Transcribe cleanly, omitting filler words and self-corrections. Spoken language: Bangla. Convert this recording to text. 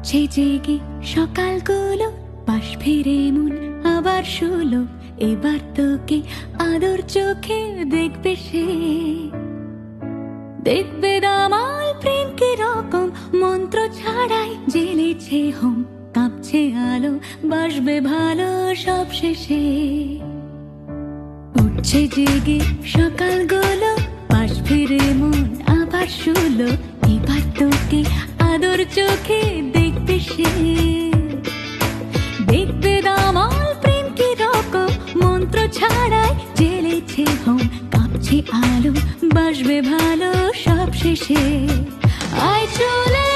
উঠছে জেগে সকালগুলো, পাশ ফিরে মন আবার শুলো। এবার তোকে আদর চোখে দেখবে সে, দেখবে দামাল প্রেম কি রকম, মন্ত্র ছাড়াই জ্বেলেছে হোম। কাঁপছে আলো, বাসবে ভালো সব শেষে। উঠছে জেগে সকালগুলো, পাশ ফিরে মন আবার শুলো। এবার তোকে আদর চোখে দেখবে সে, দেখবে দামাল প্রেম কি রকম, মন্ত্র ছাড়াই জ্বেলেছে হোম। কাঁপছে আলো, বাসবে ভালো সব শেষে। আয় চলে